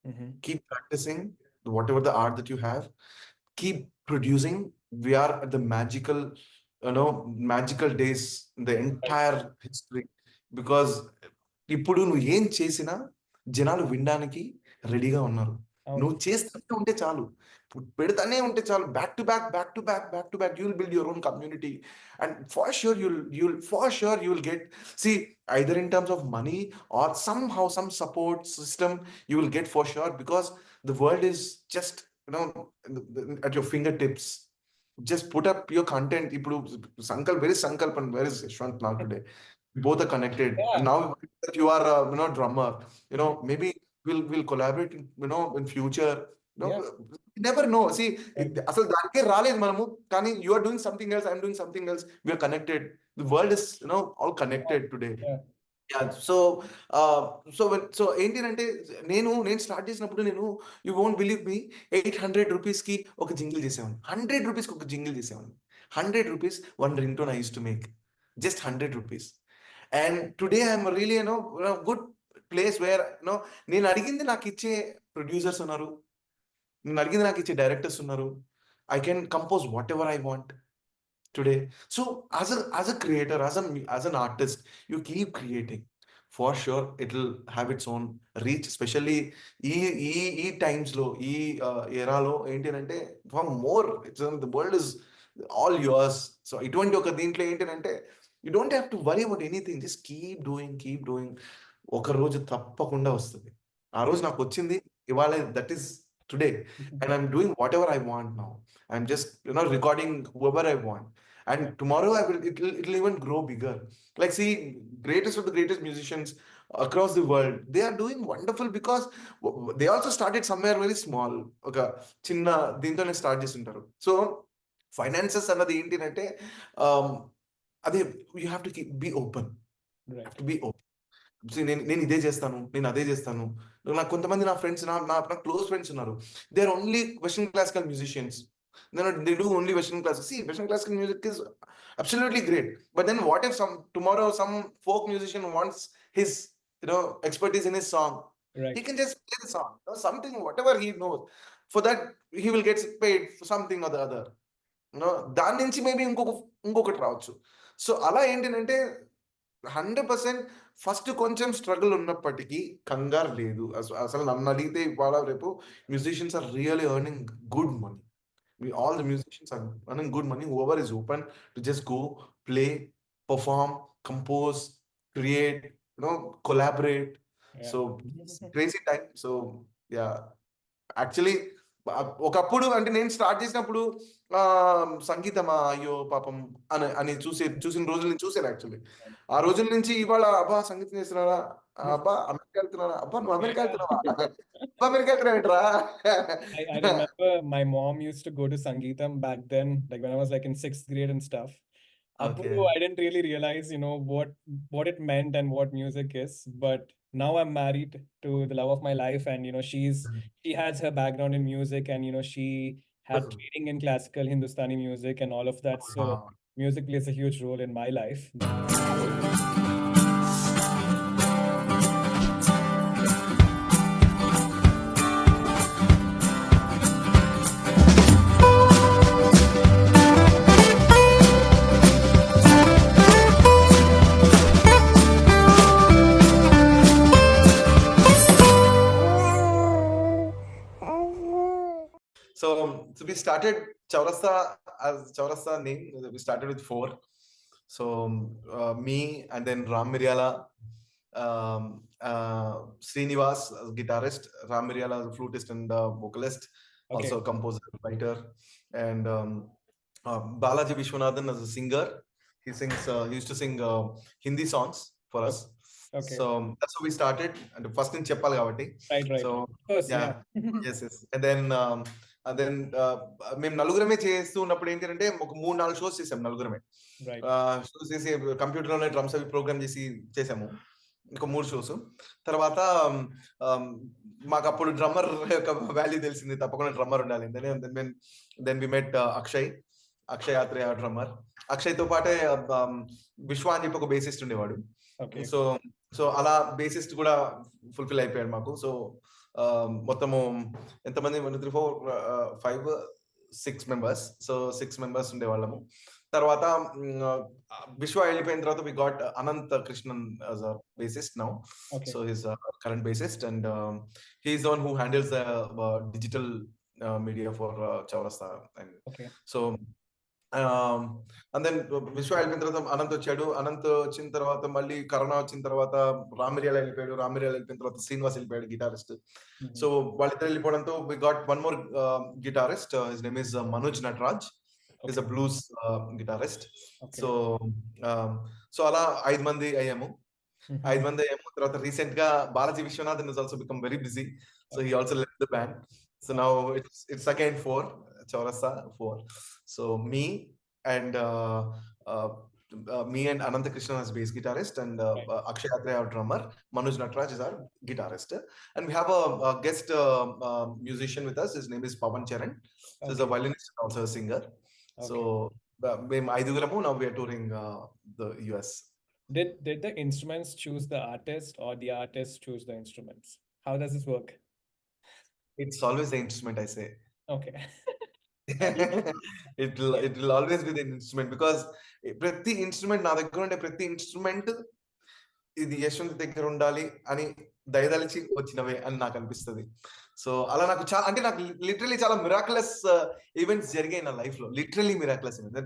Mm-hmm. Keep practicing whatever the art that you have. Keep producing. We are at the magical days in the Right. entire history because ఇప్పుడు నువ్వు ఏం చేసినా జనాలు వినడానికి రెడీగా ఉన్నారు. నువ్వు Okay. చేస్తూనే ఉంటే చాలు. పెడతానే ఉంటే చాలు. Back to back, back to back, back to back. You will build your own community. And for sure you will get సి either in terms of money or somehow some support system you will get for sure because the world is just at your fingertips. Just put up your content. ఇప్పుడు Sankalp, where is Sankalp and where is Yashwant now today? We both are connected, and Yeah. now that you are a drummer, maybe we'll collaborate in future. Yeah. You never know. See, Right. అసలు దానికే రాలేదు మనము, కానీ you are doing something else, I'm doing something else, we are connected. The world is all connected today. Yeah. Yeah, so ఏంటి అంటే నేను start చేసినప్పుడు you won't believe me 800 రూపీస్కి ఒక జింగిల్ చేసేవాడిని, 100 రూపీస్కి ఒక జింగిల్ చేసేవాడిని. 100 rupees one ring tone I use to make, just 100 rupees. And today I'm really good place where నేను అడిగింది నాకు ఇచ్చే ప్రొడ్యూసర్స్ ఉన్నారు, నేను అడిగింది నాకు ఇచ్చే డైరెక్టర్స్ ఉన్నారు. I can compose what ever I want today. So as a creator, as an artist, you keep creating. For sure, it'll have its own reach, especially ఈ times లో ఈ ఎరాలో ఏంటి అంటే for more, the world is all yours. So ఇటువంటి ఒక దీంట్లో ఏంటి అంటే you don't have to worry about anything, just keep doing. ఒక రోజు తప్పకుండా వస్తుంది. ఆ రోజు నాకు వచ్చింది ఇవాళ, that is today. And I'm doing whatever I want now. I'm just recording whoever I want, and tomorrow it'll even grow bigger. Like, see, greatest of the greatest musicians across the world, they are doing wonderful because they also started somewhere very small. ఒక చిన్న దీంతోనే start చేసి ఉంటారు. So finances అన్నది ఏంటి అంటే అదే, you have to be open, Right. Have to be open. నేను ఇదే చేస్తాను, నేను అదే చేస్తాను. నాకు కొంతమంది నా ఫ్రెండ్స్, నా క్లోజ్ ఫ్రెండ్స్ ఉన్నారు. They are only western classical musicians. They do only Western classical. See, Western classical music is absolutely great. But then what if tomorrow some folk musician wants his expertise in his song? He Right. can just play the song, something, whatever he knows. For that, he will get paid for something or the other. దాని నుంచి maybe ఇంకొకటి రావచ్చు. So అలా ఏంటంటే 100% first కొంచెం struggle ఉన్నప్పటికీ కంగారు లేదు. అసలు నన్ను అడిగితే ఇవాళ రేపు musicians are really earning good money. All the musicians are earning good money. Whoever is open to just go, play, perform, compose, create, collaborate. Yeah. So it's crazy time. So yeah, actually ఒకప్పుడు అంటే నేను start చేసినప్పుడు ఆ, సంగీతమా అయ్యో పాపం అని అని చూసిన రోజులు నేను చూసాను యాక్చువల్లీ. ఆ రోజుల నుంచి ఇవాళ అబ్బా సంగీతం చేస్తున్నారా, అబ్బా అమెరికా వెళ్తున్నారా, అబ్బా నువ్వు అమెరికా Yeah. వెళ్తున్నావా, అబ్బా America వెళ్తున్నావేంట్రా. I remember my mom used to go to Sangeetam back then, like when I was like in sixth grade and stuff. Apuru, Okay. I didn't really realize, what it meant and what music is. But now I'm married to the love of my life, and she has her background in music, and she had training in classical Hindustani music and all of that. So Wow. music plays a huge role in my life. So we started Chaurasta as Chaurasta name. We started with four. So me and then Ram Miryala, Srinivas as guitarist, Ram Miryala as a flutist and vocalist, Okay. also a composer, writer, and Balaji Vishwanathan as a singer. He sings. He used to sing Hindi songs for us. Okay. So that's how we started. And first in Cheppal Gavati. Right, right. So Of course, yeah, yeah. yes, yes. And then మేము నలుగురమే చేస్తూ ఉన్నప్పుడు ఏంటంటే ఒక 3-4 shows చేసాం నలుగురమే. Right. Shows చేసి కంప్యూటర్లోనే drums అవి programme చేసి చేసాము. ఇంకో 3 షోస్. తర్వాత మాకు అప్పుడు డ్రమ్మర్ యొక్క వాల్యూ తెలిసింది, తప్పకుండా డ్రమ్మర్ ఉండాలి. Then we met Akshay Athreya drummer. అక్షయ్తో పాటే విశ్వ అని చెప్పి ఒక బేసిస్ట్ ఉండేవాడు. Okay. సో అలా బేసిస్ట్ కూడా ఫుల్ఫిల్ అయిపోయాడు మాకు. సో మొత్తము ఎంతమంది 1 2 3 4 5 6 మెంబర్స్. సో 6 మెంబర్స్ ఉండేవాళ్ళము. తర్వాత విశ్వ వెళ్ళిపోయిన తర్వాత we got Anant Krishnan as a bassist now. Okay. So he's a current bassist and he's the one who handles the digital media for Chaurasta. And Okay. so and then Vishwa వెళ్ళిపోయిన తర్వాత అనంత్ వచ్చాడు. అనంత్ వచ్చిన తర్వాత మళ్ళీ కరోనా వచ్చిన తర్వాత రామ్ మిరియాల వెళ్ళిపోయాడు. రామ్ మిరియాల వెళ్ళిపోయిన తర్వాత శ్రీనివాస్ వెళ్ళిపోయాడు గిటారిస్ట్. సో వాళ్ళిద్దరు వెళ్ళిపోవడంతో we got one more guitarist. His name is Manoj Nataraj. Is a blues guitarist. So so అలా 5 మంది అయ్యాము. 5 మంది అయ్యాము. తర్వాత రీసెంట్ గా Balaji Viswanathan has also become very busy. So he also left the band. So now it's again 4, Chaurasta 4. So me and Ananta Krishnan as bass guitarist and Akshay Atreya our drummer, Manoj Nataraj is our guitarist, and we have a guest musician with us. His name is Pawan Charan. So he's a violinist and also a singer. Okay. So మేము 5 now we are touring the US. Did the instruments choose the artist or the artist choose the instruments? How does this work? It's always the instrument, I say. Okay. it will always be the instrument because ప్రతి instrument నా దగ్గర ఉండే ప్రతి instrument ఇది యశ్వంత్ దగ్గర ఉండాలి అని దయదలిచి వచ్చినవే అని నాకు అనిపిస్తుంది. సో అలా నాకు చాలా అంటే నాకు లిటరలీ చాలా మిరాక్యులస్ ఈవెంట్స్ జరిగాయి నా లైఫ్ లో. లిటరలీ మిరాక్యులస్ ఈవెంట్స్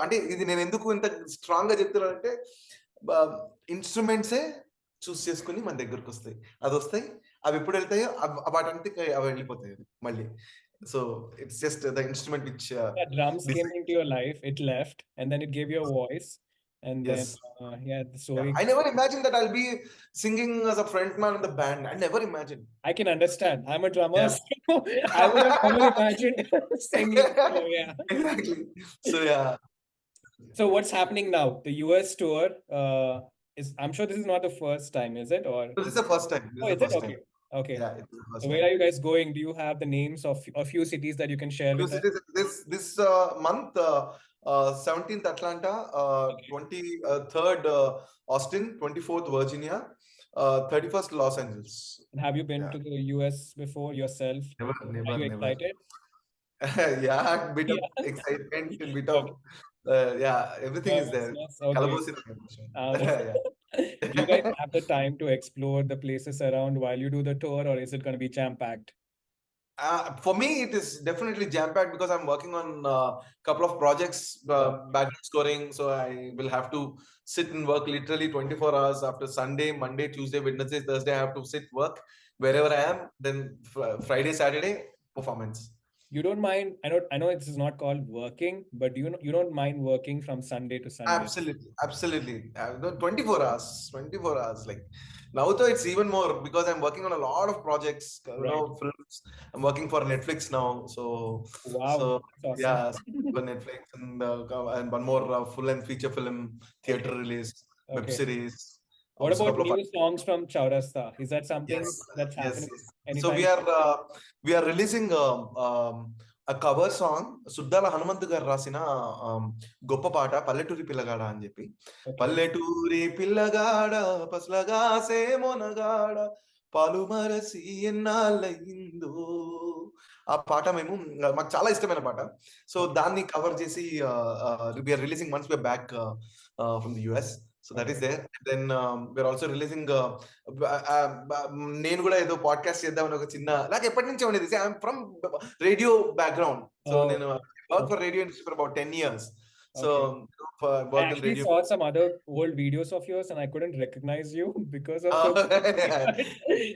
అంటే ఇది నేను ఎందుకు ఇంత స్ట్రాంగ్ గా చెప్తున్నానంటే ఇన్స్ట్రుమెంట్సే చూస్ చేసుకుని మన దగ్గరకు వస్తాయి. అది వస్తాయి, అవి ఎప్పుడు వెళ్తాయో వాటంటే అవి వెళ్ళిపోతాయి మళ్ళీ. So it's just the instrument which drums came into your life, it left, and then it gave you a voice, and yes. then yeah, the story. I never imagined that I'll be singing as a frontman in the band. I never imagined. I can understand. I'm a drummer, so I would have never imagined singing. So, yeah. Exactly. So yeah. So what's happening now? The US tour I'm sure this is not the first time, is it? Or This is the first time. is it? Okay. Time. Okay. Yeah, it's the first So where time. are you guys going? Do you have the names of a few cities that you can share with us? This month 17th Atlanta, 23rd Austin, 24th Virginia, 31st Los Angeles. And have you been to the US before yourself? Never. Are you excited? Yeah, bit of excitement, bit of yeah, everything is there. Okay. Yeah. Do you guys have the time to explore the places around while you do the tour, or is it going to be jam-packed? For me, it is definitely jam-packed because I'm working on a couple of projects, background scoring. So I will have to sit and work literally 24 hours after Sunday, Monday, Tuesday, Wednesday, Thursday. I have to sit work wherever I am. Then Friday, Saturday, performance. You don't mind, I know this is not called working, but you don't mind working from Sunday to Sunday. Absolutely. 24 hours. Like now, though, it's even more because I'm working on a lot of projects, films. I'm working for Netflix now. So wow, so awesome. Yeah, for Netflix and one more full-length feature film theater release, web series. What about new songs from Chaurasta? Is that something that's happening? Yes. So we are releasing a cover song. Suddala Hanumantu garu rasina goppa paata Palleturi Pillagada అని చెప్పి. పల్లెటూరి పిల్లగాడ పసలగా సేమోనగాడ పాలుమరసి ఎన్నాళ్ళయిందో ఆ పాట మాకు చాలా ఇష్టమైన పాట. So దాన్ని కవర్ చేసి we are releasing once we are back from the US. So that is there. And then we're also releasing నేను కూడా ఏదో పాడ్కాస్ట్ చేద్దామని ఒక చిన్న నాకు ఎప్పటి నుంచి ఉండేది. I'm from radio background. So Oh, నేను worked okay. for radio industry for about 10 years. So Okay. for I worked in actually radio. saw some other old videos of yours and I couldn't recognize you because of your Yeah.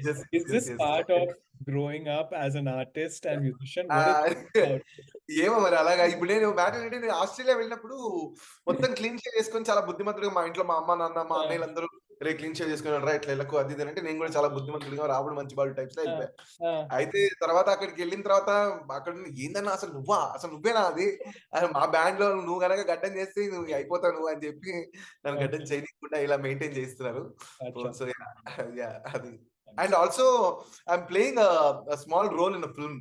Yes, Is yes, this yes. part of growing up as an artist and musician? ఆ, What is it about? ఏమో మరి అలాగా ఇప్పుడు నేను matter ఏంటంటే నేను Australia వెళ్ళినప్పుడు మొత్తం క్లీన్ షేవ్ చేసుకొని చాలా బుద్ధిమంతుడిగా మా ఇంట్లో మా అమ్మ నాన్న మా Uh, అన్నయ్యలందరూ రే క్లీన్ షేవ్ చేసుకుని రా ఇట్లా వెళ్ళకు అది ఇది అని అంటే నేను కూడా చాలా బుద్ధిమంతుడిగా రాబడి మంచి వాళ్ళు టైప్స్ లో uh, వెళ్ళిపోయా. uh, అయితే తర్వాత అక్కడికి వెళ్ళిన తర్వాత అక్కడ ఏందన్నా అసలు నువ్వా అసలు నువ్వేనా అది మా బ్యాండ్ లో నువ్వు కనుక గడ్డం చేస్తే నువ్వు అయిపోతావు నువ్వు అని చెప్పి నన్ను గడ్డం okay. చేయకుండా ఇలా మెయింటైన్ చేస్తున్నారు. Acha. సో అది and also I'm playing small role in a film.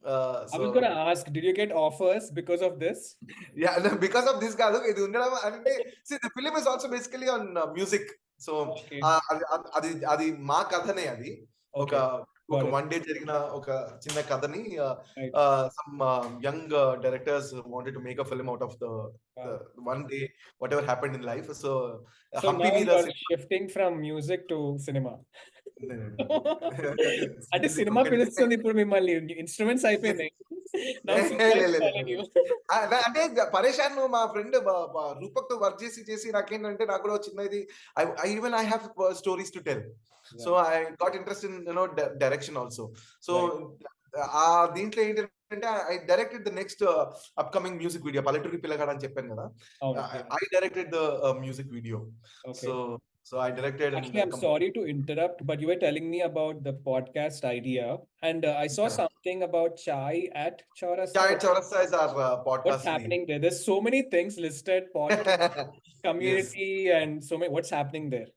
I so was gonna ask, did you get offers because of this? Because of this కాదు ఇది ఉండడం అంటే the film is also basically on music. So Okay. అది అది మా కథనే అది ఒక Okay. ఒక Got it. వన్ డే జరిగిన ఒక చిన్న కథని Right. Some young directors wanted to make a film out of the Wow. One day whatever happened in life. So So Hampi now మీద you're shifting from music to cinema. అంటే cinema పిలుస్తుంది ఇప్పుడు మిమ్మల్ని instruments అయిపోయినాయి. Now cinema is calling you. అంటే పరేషాన్ మా friend Rupak తో వర్క్ చేసి చేసి నాకేంటంటే నాకు కూడా చిన్న ఇది I even I have stories to tell. So I got interest in direction also. So ఆ దీంట్లో ఏంటంటే I directed the next upcoming music video పల్లెటూరి పిల్లగాడు అని చెప్పాను కదా. I directed the music video. So I directed Actually, I'm sorry to interrupt, but you were telling me about the podcast idea, and I saw something about Chai at Chaurasta. Chai Chaurasta is our podcast What's name. happening there? There's so many things listed, podcast, Yes. community, and so many. What's happening there?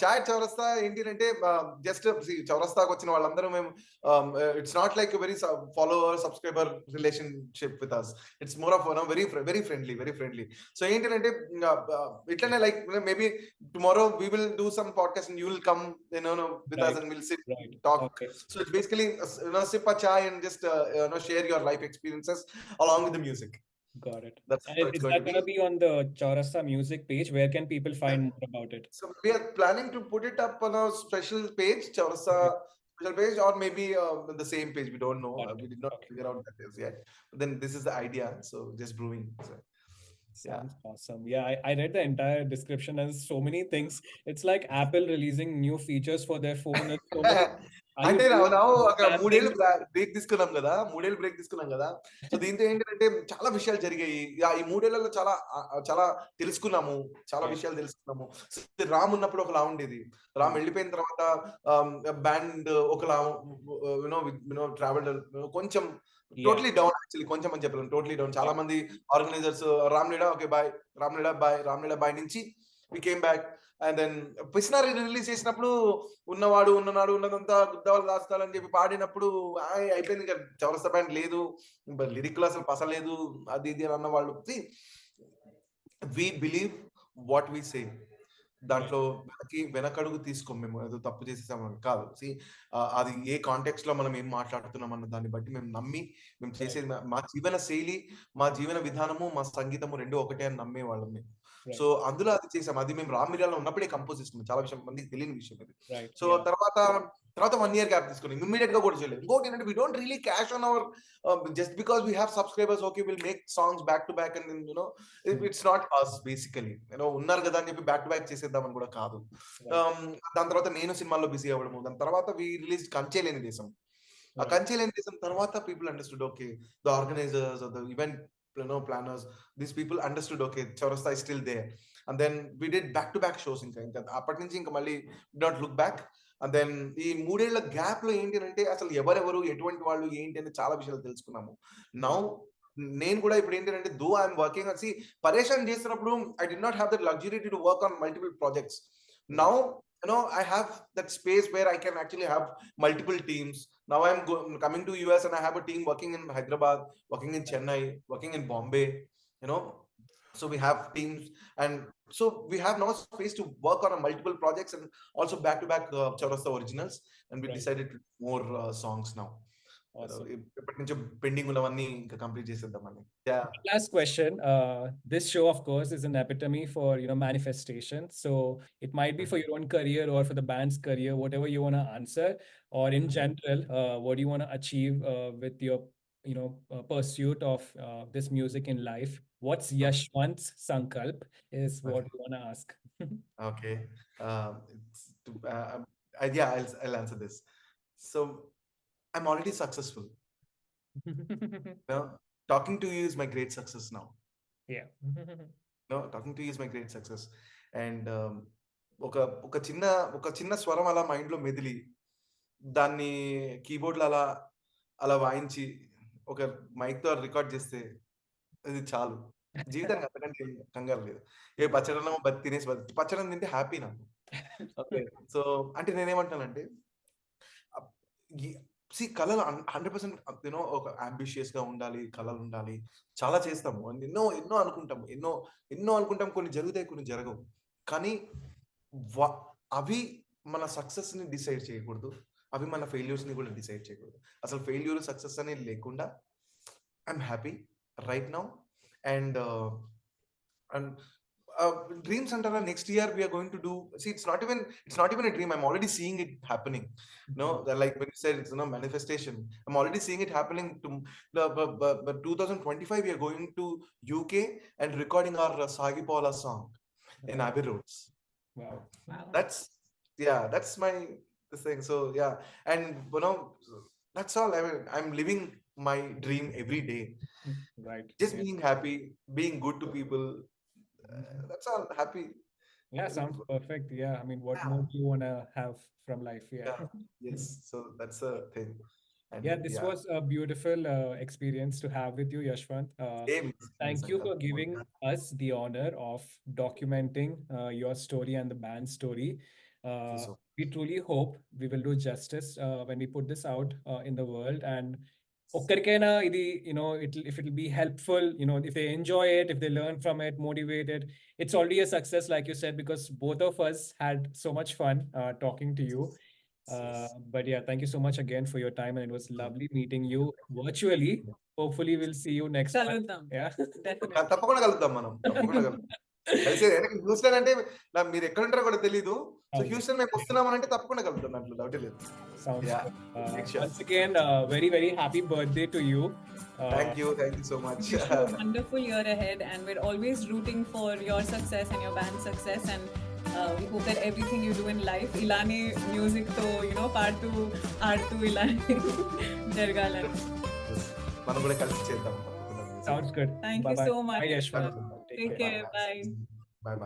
Chai Chaurasta ఏంటి అంటే జస్ట్ చౌరస్తాకు వచ్చిన వాళ్ళందరూ మేము it's not like very follower subscriber relationship with us. It's more of very very friendly. So ఏంటంటే ఇట్లనే like maybe tomorrow we will do some podcast and you will come with us and will sit talk. So it's basically sip a chai and just share your life experiences along with the music. Got it. That's And how is it's going that to going to be. be on the Chaurasta music page? Where can people find more about it? So we are planning to put it up on a special page, Chaurasta special page, or maybe the same page. We don't know. We did not figure out that is yet. But then this is the idea. So just brewing. So, Sounds awesome. Yeah, I read the entire description and so many things. It's like Apple releasing new features for their phone. And so many. Are you అంటే doing ఒక planning? మూడేళ్ళు break తీసుకున్నాం కదా. So దీంతో ఏంటంటే చాలా విషయాలు జరిగాయి. ఈ మూడేళ్లలో చాలా తెలుసుకున్నాము. చాలా విషయాలు తెలుసుకున్నాము. రామ్ ఉన్నప్పుడు ఒకలా ఉండేది. రామ్ వెళ్ళిపోయిన తర్వాత బ్యాండ్ ఒకలా ట్రావెల్ కొంచెం టోటలీ డౌన్. యాక్చువల్లీ కొంచెం అని చెప్పలేము, టోటలీ డౌన్. చాలా మంది ఆర్గనైజర్స్ రామ్లీలా ఓకే బాయ్, రామ్లీలా బాయ్ నుంచి we came back. And then పిస్నారి రిలీజ్ చేసినప్పుడు ఉన్నదంతా గుద్దవాళ్ళు దాస్తాలు అని చెప్పి పాడినప్పుడు అయిపోయింది. ఇంకా చౌరస్తా బ్యాండ్ లేదు, లిరిక్ లో అసలు పసలేదు, అది ఇది అని అన్నవాళ్ళు. వి బిలీవ్ వాట్ వి సే. దాంట్లో వెనకడుగు తీసుకోం మేము, ఏదో తప్పు చేసేసామని కాదు. అది ఏ కాంటెక్స్ట్ లో మనం ఏం మాట్లాడుతున్నాం అన్న దాన్ని బట్టి మేము నమ్మి మేము చేసేది మా జీవన శైలి, మా జీవన విధానము, మా సంగీతము రెండు ఒకటే అని నమ్మే వాళ్ళం మేము. సో అందులో అది చేసాం. అది మేము రామిరియాలో ఉన్నప్పుడే కంపోజ్ చేసుకున్నాం. చాలా విషయం మందికి తెలియని విషయం ఇది. సో తర్వాత 1 year గ్యాప్ తీసుకున్నాం. ఇమ్మీడియట్ గా కూడా చేయలేదు. ఇంకోటి ఏంటంటే we don't really cash on our just because we have subscribers. Okay will make songs back to back and it's not us basically ఉన్నారు కదా అని చెప్పి బ్యాక్ టు బ్యాక్ చేసేద్దామని కూడా కాదు. దాని తర్వాత నేను సినిమాల్లో బిజీ అవ్వడము. దాని తర్వాత వి రిలీజ్ కంచే లేని దేశం. ఆ కంచే లేని దేశం తర్వాత people understood okay the organisers the event planners, these people understood okay Chaurasta is still there. And then we did back to back shows. ఇంకా అప్పటి నుంచి ఇంకా మళ్ళీ did not look back. And then ఈ 3 ఏళ్ల గ్యాప్ లో ఏంటి అంటే అసలు ఎవరెవరు ఎటువంటి వాళ్ళు ఏంటి అని చాలా విషయాలు తెలుసుకున్నాము. నౌ నేను కూడా ఇప్పుడు ఏంటంటే దో ఐఎమ్ వర్కింగ్ అని పరేషాన్ చేస్తున్నప్పుడు I did not have that luxury to work on multiple projects. Now I have that space where I can actually have multiple teams. Now I'm coming to US and I have a team working in Hyderabad, working in Chennai, working in Bombay, so we have teams, and so we have now space to work on multiple projects and also back to back Chaurasta originals, and we decided to do more songs now. ఇప్పటి నుంచి pending ఉన్నవన్నీ ఇంకా complete చేసేద్దామని. Last question. This show, of course, is an epitome for manifestation. So it might be for your own career or for the band's career, whatever you want to answer, or in general, what do you want to achieve with your pursuit of this music in life. What's Yashwant's Sankalp is what we want to ask. Okay. Yeah, I'll answer this. So I'm already successful. Now, talking to you is my great success now. Yeah. No, talking to you is my great success. And ఒక ఒక చిన్న ఒక చిన్న స్వరం అలా మైండ్లో మెదిలి దాన్ని కీబోర్డ్లో అలా అలా వాయించి ఒక మైక్తో రికార్డ్ చేస్తే అది చాలు. జీవితానికి అంతకంటే ఏం కంగారు లేదు. ఏ పచ్చడన్నమో తినేసి పచ్చడన్నం తింటే హ్యాపీ నాకు. ఓకే. సో అంటే నేనేమంటానంటే అప్ ఈ కలలు 100% ఒక యాంబిషియస్‌గా ఉండాలి. కలలుండాలి. చాలా చేస్తాము. ఎన్నో ఎన్నో అనుకుంటాము. ఎన్నో ఎన్నో అనుకుంటాం. కొన్ని జరుగుతాయి, కొన్ని జరగవు. కానీ వ అవి మన సక్సెస్‌ని డిసైడ్ చేయకూడదు. అవి మన ఫెయిల్యూర్స్‌ని కూడా డిసైడ్ చేయకూడదు. అసలు ఫెయిల్యూర్, సక్సెస్ అనేది లేకుండా I'm happy right now. And and dreams అంటారా, next year we are going to do. See, it's not even a dream. I'm already seeing it happening. Like when you said, it's manifestation. I'm already seeing it happening. But 2025 we are going to UK and recording our Sagi Paula song in Abbey Roads. Wow. That's my thing. So yeah, and that's all. I mean, I'm living my dream every day. Right. Just being happy, being good to people. That's all. Happy. Yeah, sounds perfect. Yeah, I mean, what more do you want to have from life? Yeah. Yes. So that's the thing. And Yeah, this was a beautiful experience to have with you, Yashwant. Thank you for giving us the honor of documenting your story and the band's story. We truly hope we will do justice when we put this out in the world. And ఒక్కరికైనా ఇది if it'll be helpful, if they enjoy it, if they learn from it, motivated, it's already a success, like you said, because both of us had so much fun talking to you. But yeah, thank you so much again for your time, and it was lovely meeting you virtually. Hopefully we'll see you next month. కలుద్దాం. Yeah. Definitely. తప్పకుండా కలుద్దాం మనం. తప్పకుండా కలుద్దాం. Houston అంటే మీరు ఎక్కడ ఉంటారో కూడా తెలీదు. సో హ్యూస్టన్ మేము వస్తున్నామని అంటే తప్పకుండా కలుద్దాం, దాంట్లో డౌట్ లేదు. Sounds Yeah. good. Once again, very, very happy birthday to you. Thank you so much. Wish you a wonderful year ahead, and we're always rooting for your success and your band's success, and we hope that everything you do in life, Ilani music to పాడుతూ ఆడుతూ ఇలానే జరగాలని. మనం కూడా కలిసి చేద్దాం. Sounds good. Thank you so much. Bye, Yashwant. Take care. Bye. Bye.